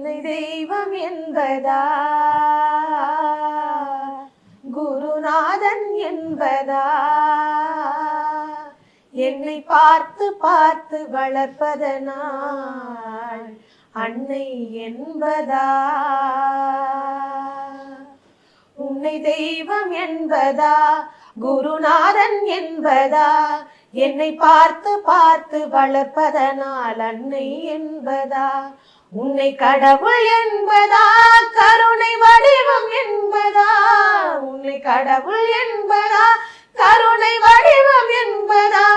என்னை தெய்வம் என்பதா, குருநாதன் என்பதா, என்னை பார்த்து பார்த்து வளர்ப்பதனால் அன்னை என்பதா, உன்னை தெய்வம் என்பதா, குருநாதன் என்பதா, என்னை பார்த்து பார்த்து வளர்ப்பதனால் அன்னை என்பதா, உன்னை கடவுள் என்பதா, கருணை வடிவம் என்பதா, உன்னை கடவுள் என்பதா, கருணை வடிவம் என்பதா,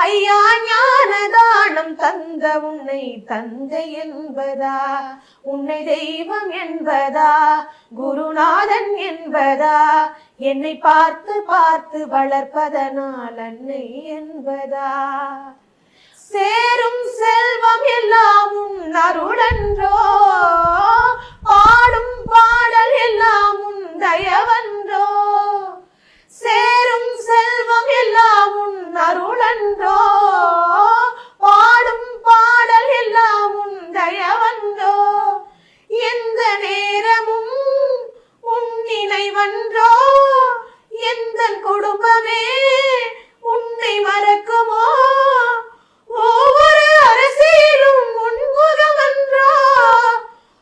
ஐயா ஞான தானம் தந்த உன்னை தந்தை என்பதா, உன்னை தெய்வம் என்பதா, குருநாதன் என்பதா, என்னை பார்த்து பார்த்து வளர்ப்பதனால் அன்னை என்பதா, சேரும் செல்வம் எல்லாம் உன் அருளன்றோ, பாடும் பாடல் எல்லாம் உன் தயவன்றோ, சேரும் செல்வம் எல்லாம் உன் அருளன்றோ, பாடும் பாடல் எல்லாம் உன் தயவன்றோ, எந்த நேரமும் உன் நினைவன்றோ, எந்த குடும்பமே உன்னை மறக்குமோ, ஒவ்வொரு அரசியலும் உன்முகமன்றோ,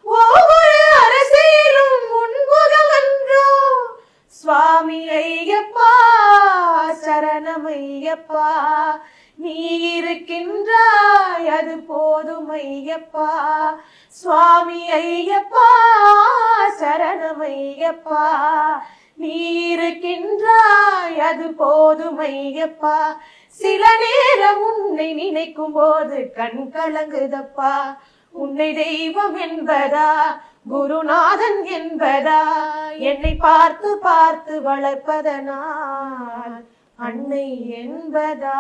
ஒவ்வொரு அரசியலும் உன்முகமன்றோ, சுவாமி ஐயப்பா சரணம் ஐயப்பா, நீ இருக்கின்றாய் அது போதும் ஐயப்பா, சுவாமி ஐயப்பா சரணம் ஐயப்பா, நீ இருக்கின்றாய் அது போதும் ஐயப்பா, சில நேரம் உன்னை நினைக்கும் போது கண் கலங்குதப்பா, உன்னை தெய்வம் என்பதா, குருநாதன் என்பதா, என்னை பார்த்து பார்த்து வளர்ப்பதனால் அன்னை என்பதா.